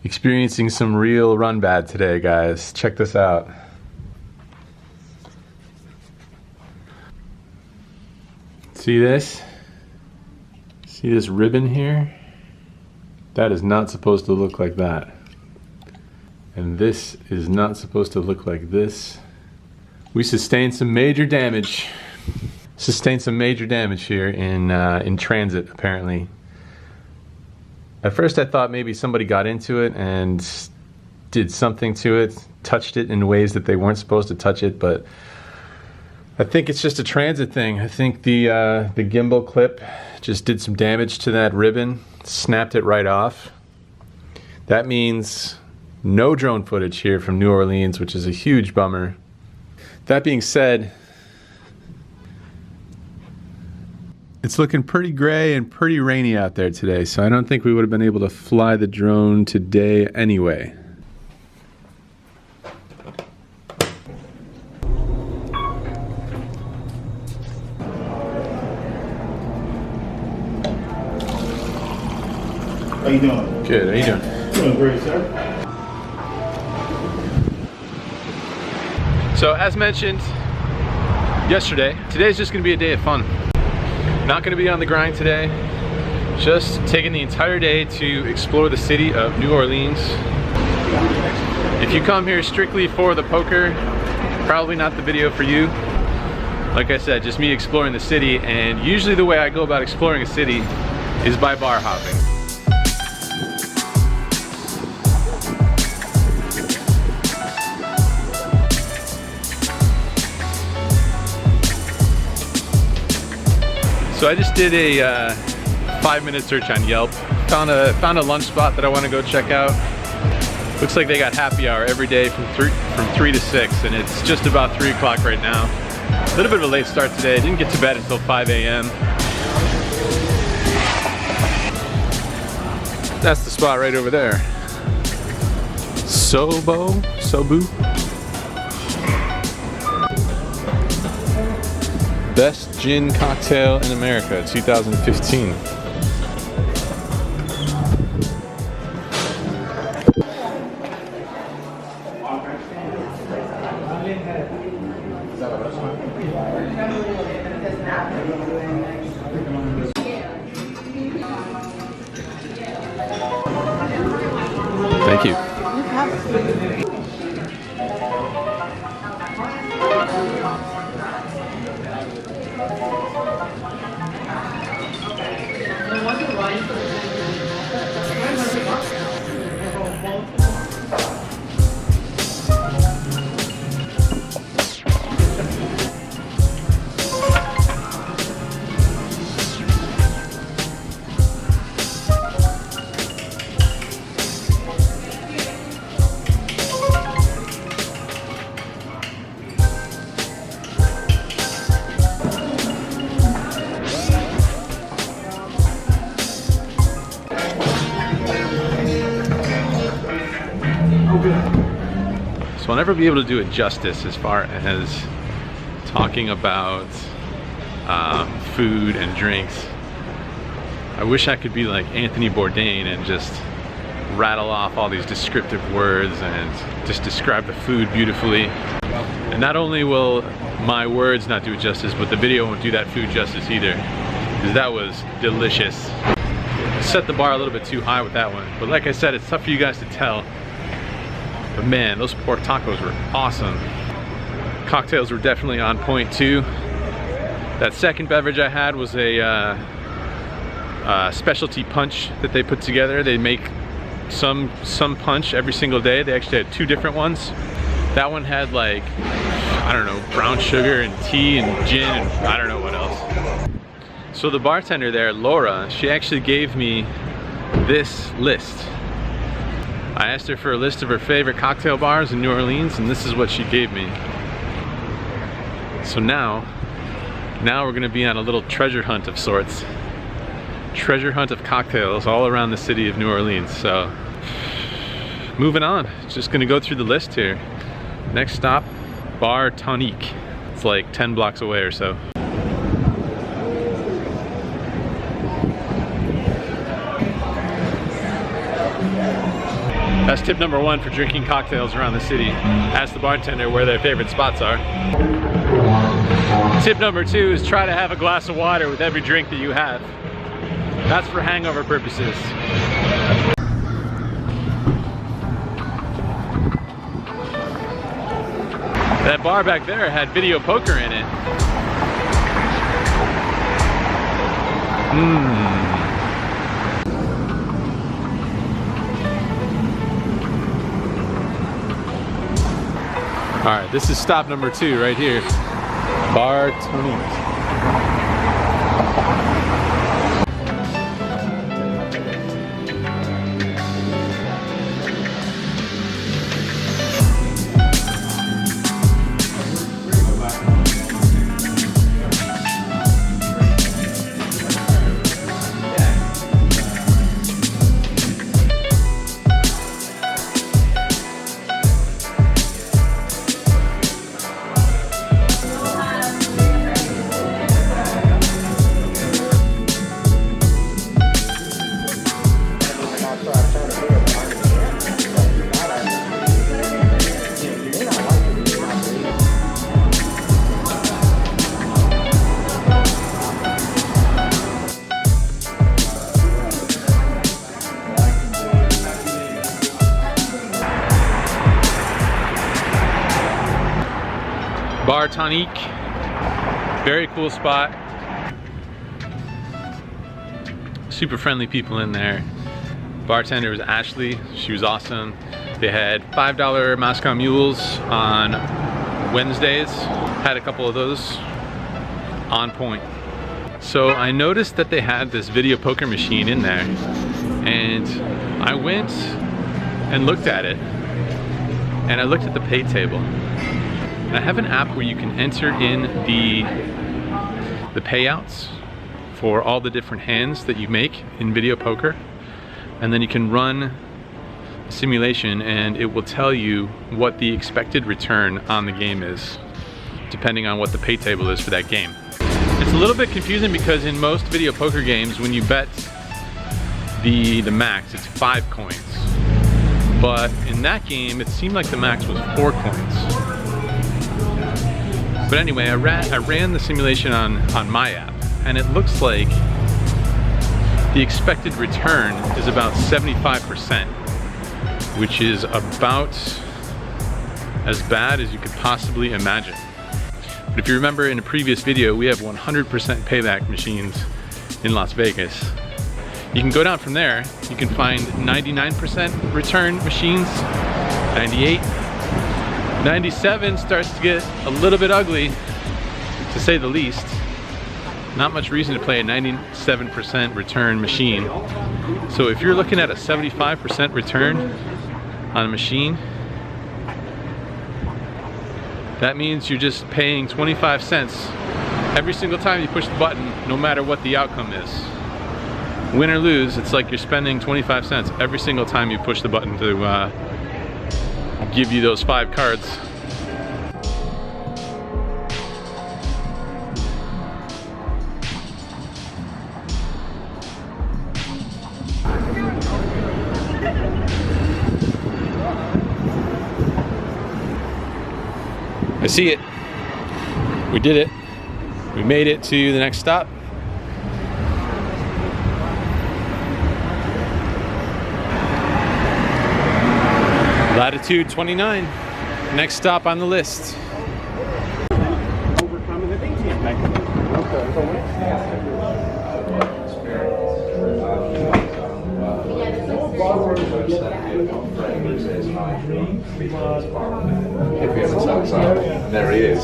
Experiencing some real run bad today, guys. Check this out. See this? See this ribbon here? That is not supposed to look like that. And this is not supposed to look like this. We sustained some major damage. Sustained some major damage here in transit, apparently. At first I thought maybe somebody got into it and did something to it, touched it in ways that they weren't supposed to touch it, but I think it's just a transit thing. I think the gimbal clip just did some damage to that ribbon, snapped it right off. That means no drone footage here from New Orleans, which is a huge bummer. That being said, it's looking pretty gray and pretty rainy out there today, so I don't think we would have been able to fly the drone today anyway. How you doing? Good, how you doing? Doing great, sir. So as mentioned yesterday, today's just gonna be a day of fun. Not gonna be on the grind today. Just taking the entire day to explore the city of New Orleans. If you come here strictly for the poker, probably not the video for you. Like I said, just me exploring the city, and usually the way I go about exploring a city is by bar hopping. So I just did a 5-minute search on Yelp. Found a lunch spot that I want to go check out. Looks like they got happy hour every day from 3 to 6, and it's just about 3 o'clock right now. A little bit of a late start today. Didn't get to bed until 5 a.m. That's the spot right over there. Sobu. Best gin cocktail in America, 2015. Thank you. So I'll never be able to do it justice as far as talking about food and drinks. I wish I could be like Anthony Bourdain and just rattle off all these descriptive words and just describe the food beautifully. And not only will my words not do it justice, but the video won't do that food justice either, because that was delicious. I set the bar a little bit too high with that one, but like I said, it's tough for you guys to tell. But man, those pork tacos were awesome. Cocktails were definitely on point too. That second beverage I had was a specialty punch that they put together. They make some punch every single day. They actually had 2 different ones. That one had like, I don't know, brown sugar and tea and gin and I don't know what else. So the bartender there, Laura, she actually gave me this list. I asked her for a list of her favorite cocktail bars in New Orleans, and this is what she gave me. So now we're gonna be on a little treasure hunt of sorts. Treasure hunt of cocktails all around the city of New Orleans. So moving on, just gonna go through the list here. Next stop, Bar Tonique. It's like 10 blocks away or so. That's tip number 1 for drinking cocktails around the city. Ask the bartender where their favorite spots are. Tip number 2 is try to have a glass of water with every drink that you have. That's for hangover purposes. That bar back there had video poker in it. All right, this is stop number 2 right here. Bar Tonique. Bar Tonique, very cool spot. Super friendly people in there. Bartender was Ashley, she was awesome. They had $5 Moscow Mules on Wednesdays. Had a couple of those, on point. So I noticed that they had this video poker machine in there, and I went and looked at it, and I looked at the pay table. And I have an app where you can enter in the payouts for all the different hands that you make in video poker, and then you can run a simulation and it will tell you what the expected return on the game is, depending on what the pay table is for that game. It's a little bit confusing because in most video poker games, when you bet the max, it's 5 coins. But in that game, it seemed like the max was 4 coins. But anyway, I ran the simulation on my app, and it looks like the expected return is about 75%, which is about as bad as you could possibly imagine. But if you remember in a previous video, we have 100% payback machines in Las Vegas. You can go down from there, you can find 99% return machines, 98, 97 starts to get a little bit ugly, to say the least. Not much reason to play a 97% return machine. So if you're looking at a 75% return on a machine, that means you're just paying 25 cents every single time you push the button, no matter what the outcome is. Win or lose, it's like you're spending 25 cents every single time you push the button to give you those 5 cards. I see it. We did it. We made it to the next stop. Latitude 29, next stop on the list. There he is.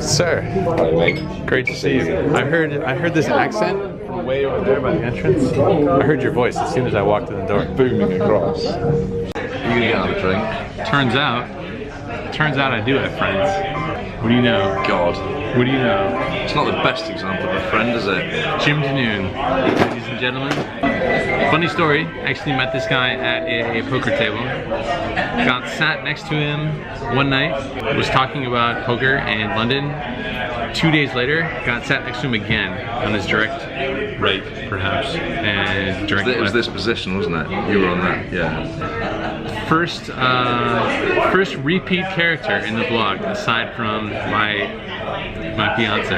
Sir. Hi, mate. Great to see you. I heard this accent from way over there by the entrance. I heard your voice as soon as I walked in the door. Booming across. You gonna get a drink? Turns out I do have friends. What do you know? God. What do you know? It's not the best example of a friend, is it? Jim Danoon, ladies and gentlemen. Funny story, actually met this guy at a poker table. Got sat next to him one night, was talking about poker in London. 2 days later, got sat next to him again on his direct right, perhaps, and drank. It was this position, wasn't it? You were on that, yeah. first repeat character in the vlog, aside from my fiance.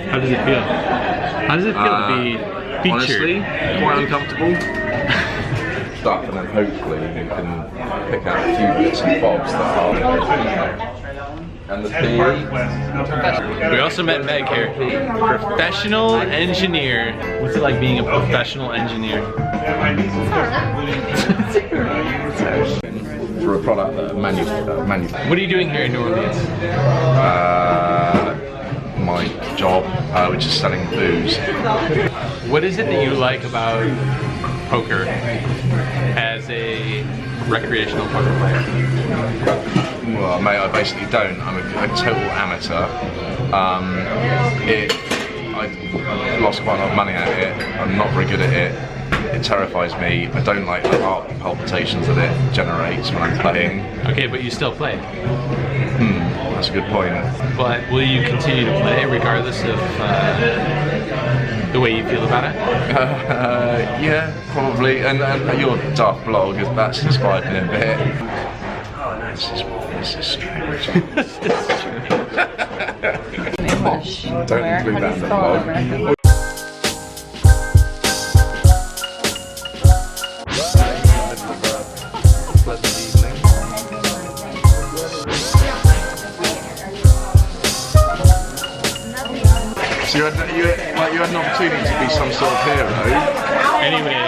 How does it feel? How does it feel to be featured? Honestly, quite uncomfortable. Stuff, and then hopefully you can pick out a few bits and bobs that are. And the We also met Meg here, professional engineer. What's it like being a professional engineer? For a product that manufactured. What are you doing here in New Orleans? My job, which is selling booze. What is it that you like about poker as a recreational poker player? Well, mate, I basically don't. I'm a total amateur. I lost quite a lot of money at it. I'm not very good at it. It terrifies me. I don't like the heart palpitations that it generates when I'm playing. Okay, but you still play. That's a good point. But will you continue to play regardless of the way you feel about it? Yeah, probably. And your daft blog, that's inspired me a bit. Oh, this is strange. English. Don't include that in the vlog. So you had an opportunity to be some sort of hero. Anyway,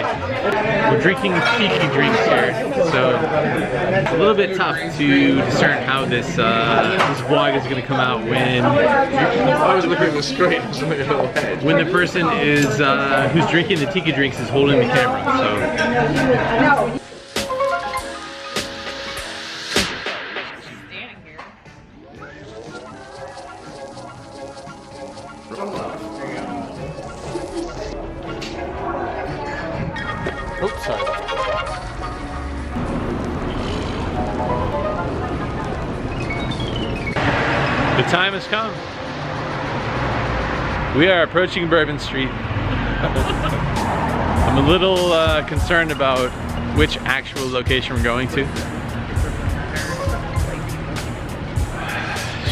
we're drinking tiki drinks here, so it's a little bit tough to discern how this vlog is going to come out when I was looking at the screen, it was a little head. when the person is who's drinking the tiki drinks is holding the camera. So. Oops, sorry. The time has come. We are approaching Bourbon Street. I'm a little concerned about which actual location we're going to.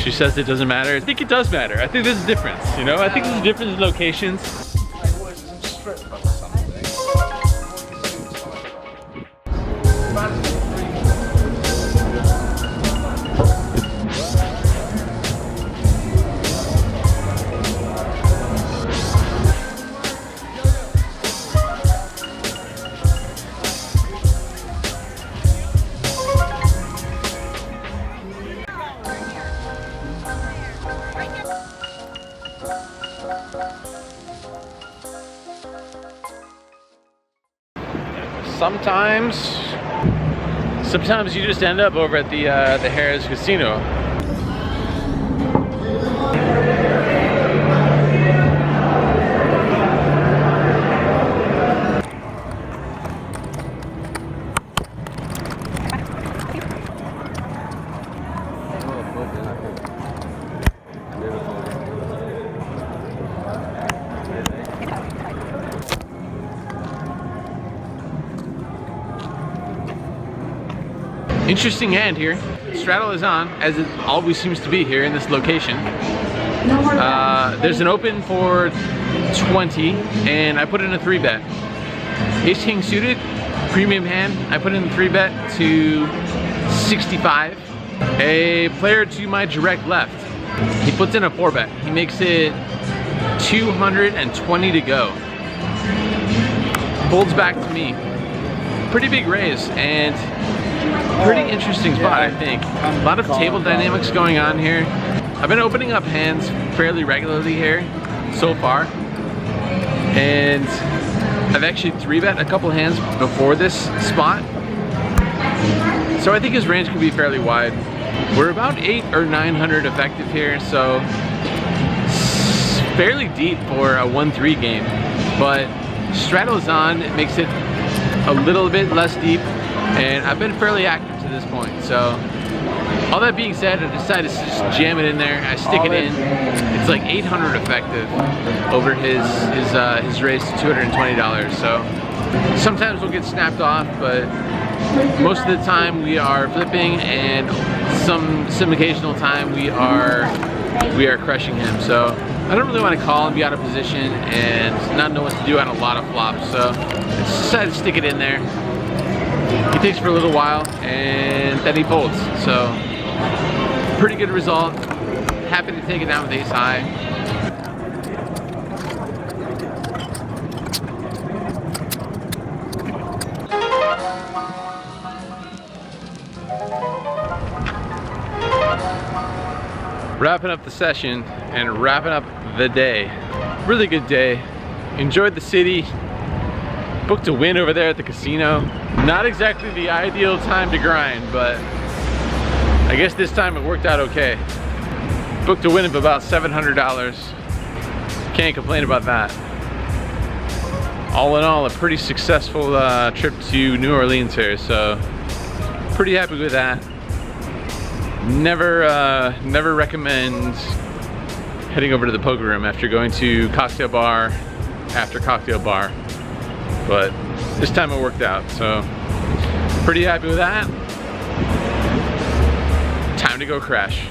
She says it doesn't matter. I think it does matter. I think there's a difference, you know? I think there's a difference in locations. Sometimes you just end up over at the Harrah's Casino. Interesting hand here. Straddle is on, as it always seems to be here in this location. There's an open for 20, and I put in a 3-bet. Ace King suited, premium hand. I put in a 3-bet to 65. A player to my direct left, he puts in a 4-bet. He makes it 220 to go. Folds back to me. Pretty big raise, and pretty interesting spot, I think. A lot of table dynamics going on here. I've been opening up hands fairly regularly here so far, and I've actually 3-bet a couple hands before this spot, so I think his range can be fairly wide. We're about 800 or 900 effective here, so fairly deep for a 1-3 game, but straddle is on. It makes it a little bit less deep, and I've been fairly active to this point. So all that being said, I decided to just jam it in there. I stick it in. It's like 800 effective over his raise to $220. So sometimes we'll get snapped off, but Most of the time we are flipping, and some occasional time we are crushing him. So I don't really want to call and be out of position and not know what to do on a lot of flops. So I decided to stick it in there. He takes for a little while and then he folds. So pretty good result. Happy to take it down with ace high. Wrapping up the session and wrapping up the day. Really good day. Enjoyed the city. Booked a win over there at the casino. Not exactly the ideal time to grind, but I guess this time it worked out okay. Booked a win of about $700. Can't complain about that. All in all, a pretty successful trip to New Orleans here, so pretty happy with that. Never recommend heading over to the poker room after going to cocktail bar after cocktail bar, but this time it worked out, so pretty happy with that. Time to go crash.